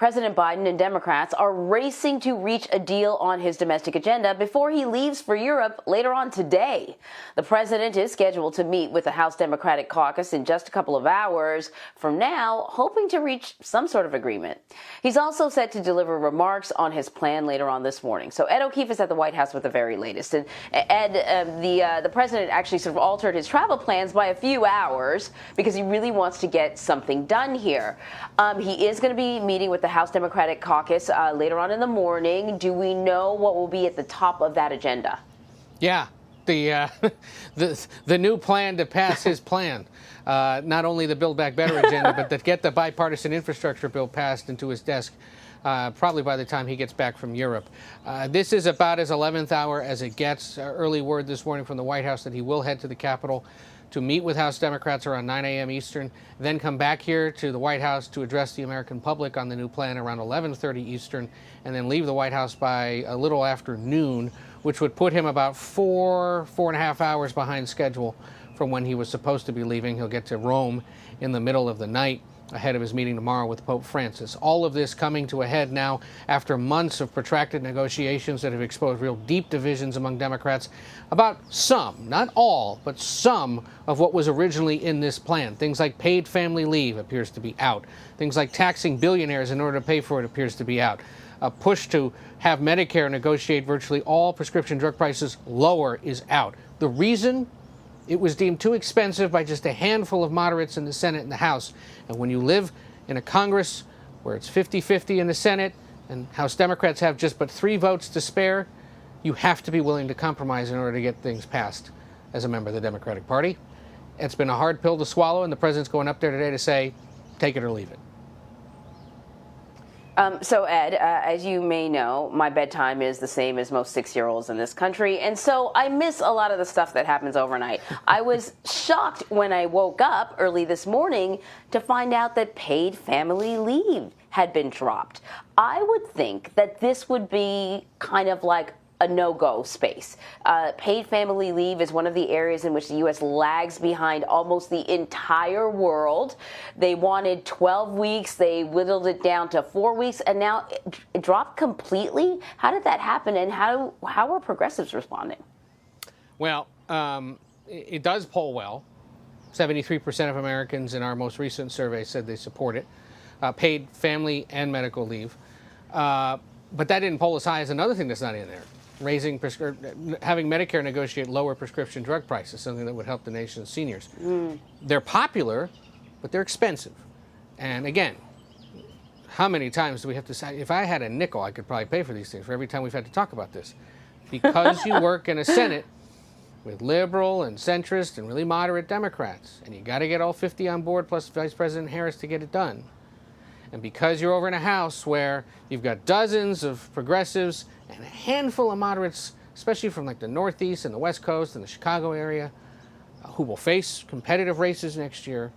President Biden and Democrats are racing to reach a deal on his domestic agenda before he leaves for Europe later on today. The president is scheduled to meet with the House Democratic caucus in just a couple of hours from now, hoping to reach some sort of agreement. He's also set to deliver remarks on his plan later on this morning. So Ed O'Keefe is at the White House with the very latest. And Ed, the president actually sort of altered his travel plans by a few hours because he really wants to get something done here. He is going to be meeting with the House Democratic caucus later on in the morning. Do we know what will be at the top of that agenda? Yeah, the new plan to pass his plan. Not only the Build Back Better agenda, but to get the bipartisan infrastructure bill passed into his desk probably by the time he gets back from Europe. This is about as 11th hour as it gets. Early word this morning from the White House that he will head to the Capitol to meet with House Democrats around 9 a.m. Eastern, then come back here to the White House to address the American public on the new plan around 11:30 Eastern, and then leave the White House by a little after noon, which would put him about 4.5 hours behind schedule from when he was supposed to be leaving. He'll get to Rome in the middle of the night ahead of his meeting tomorrow with Pope Francis. All of this coming to a head now after months of protracted negotiations that have exposed real deep divisions among Democrats about some, not all, but some of what was originally in this plan. Things like paid family leave appears to be out. Things like taxing billionaires in order to pay for it appears to be out. A push to have Medicare negotiate virtually all prescription drug prices lower is out. The reason? It was deemed too expensive by just a handful of moderates in the Senate and the House. And when you live in a Congress where it's 50-50 in the Senate and House Democrats have just but 3 votes to spare, you have to be willing to compromise in order to get things passed as a member of the Democratic Party. It's been a hard pill to swallow, and the president's going up there today to say, take it or leave it. So, Ed, as you may know, my bedtime is the same as most 6-year-olds in this country, and so I miss a lot of the stuff that happens overnight. I was shocked when I woke up early this morning to find out that paid family leave had been dropped. I would think that this would be kind of like a no-go space. Paid family leave is one of the areas in which the U.S. lags behind almost the entire world. They wanted 12 weeks. They whittled it down to 4 weeks, and now it dropped completely. How did that happen, and how are progressives responding? Well, it does poll well. 73% of Americans in our most recent survey said they support it. Paid family and medical leave. But that didn't poll as high as another thing that's not in there. Having Medicare negotiate lower prescription drug prices, something that would help the nation's seniors. They're popular, but they're expensive. And again, how many times do we have to say, if I had a nickel, I could probably pay for these things for every time we've had to talk about this. Because you work in a Senate with liberal and centrist and really moderate Democrats, and you got to get all 50 on board plus Vice President Harris to get it done. And because you're over in a House where you've got dozens of progressives and a handful of moderates, especially from like the Northeast and the West Coast and the Chicago area, who will face competitive races next year,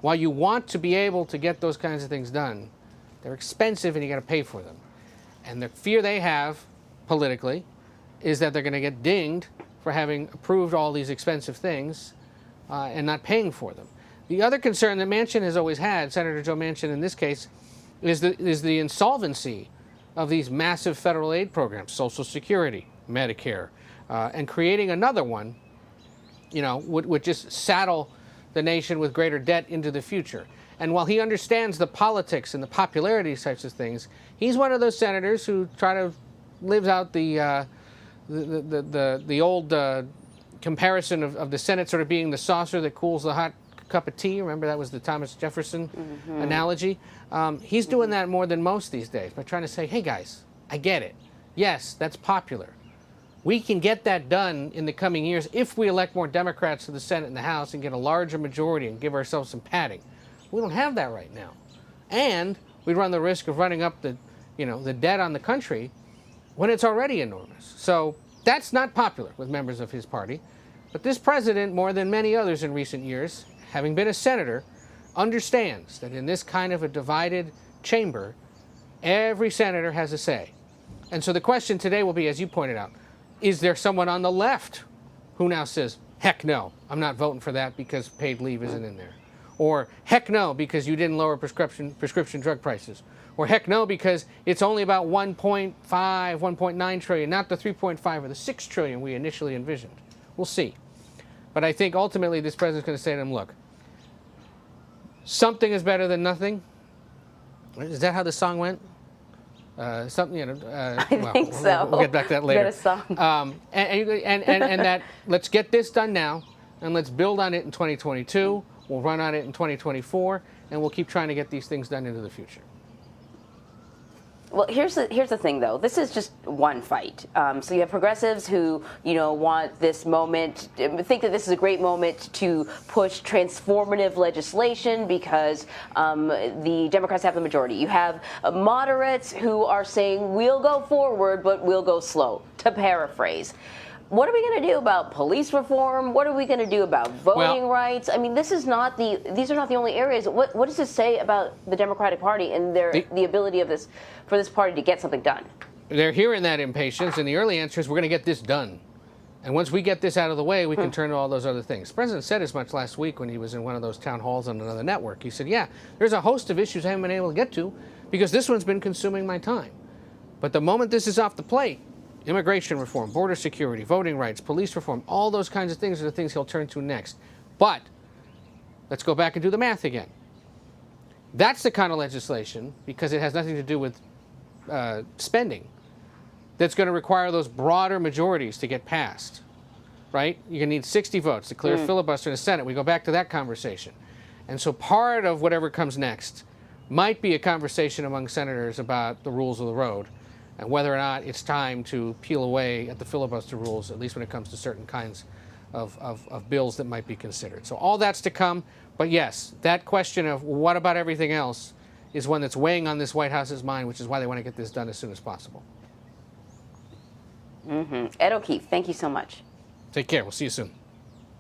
while you want to be able to get those kinds of things done, they're expensive and you got to pay for them. And the fear they have politically is that they're going to get dinged for having approved all these expensive things and not paying for them. The other concern that Manchin has always had, Senator Joe Manchin in this case, is the insolvency of these massive federal aid programs, Social Security, Medicare, and creating another one, would just saddle the nation with greater debt into the future. And while he understands the politics and the popularity of such things, he's one of those senators who lives out the old comparison of the Senate sort of being the saucer that cools the hot cup of tea. Remember, that was the Thomas Jefferson analogy. He's doing that more than most these days by trying to say, hey guys, I get it. Yes, that's popular. We can get that done in the coming years if we elect more Democrats to the Senate and the House and get a larger majority and give ourselves some padding. We don't have that right now. And we run the risk of running up the debt on the country when it's already enormous. So that's not popular with members of his party. But this president, more than many others in recent years, having been a senator, understands that in this kind of a divided chamber, every senator has a say. And so the question today will be, as you pointed out, is there someone on the left who now says, heck no, I'm not voting for that because paid leave isn't in there? Or heck no, because you didn't lower prescription drug prices? Or heck no, because it's only about 1.5, 1.9 trillion, not the 3.5 or the 6 trillion we initially envisioned. We'll see. But I think ultimately this president's going to say to them, look, something is better than nothing. Is that how the song went? Something, I think so. We'll get back to that later. Get a song. And that let's get this done now, and let's build on it in 2022. We'll run on it in 2024, and we'll keep trying to get these things done into the future. Well, here's the thing, though. This is just one fight. So you have progressives who, want this moment, think that this is a great moment to push transformative legislation because the Democrats have the majority. You have moderates who are saying we'll go forward, but we'll go slow, to paraphrase. What are we going to do about police reform? What are we going to do about voting rights? I mean, these are not the only areas. What does this say about the Democratic Party and the ability of for this party to get something done? They're hearing that impatience, and the early answer is we're going to get this done. And once we get this out of the way, we can turn to all those other things. The president said as much last week when he was in one of those town halls on another network. He said, yeah, there's a host of issues I haven't been able to get to because this one's been consuming my time. But the moment this is off the plate, immigration reform, border security, voting rights, police reform, all those kinds of things are the things he'll turn to next. But let's go back and do the math again. That's the kind of legislation, because it has nothing to do with spending, that's going to require those broader majorities to get passed, right? You're going to need 60 votes to clear a filibuster in the Senate. We go back to that conversation. And so part of whatever comes next might be a conversation among senators about the rules of the road, and whether or not it's time to peel away at the filibuster rules, at least when it comes to certain kinds of bills that might be considered. So all that's to come. But yes, that question of what about everything else is one that's weighing on this White House's mind, which is why they want to get this done as soon as possible. Ed O'Keefe, thank you so much. Take care. We'll see you soon.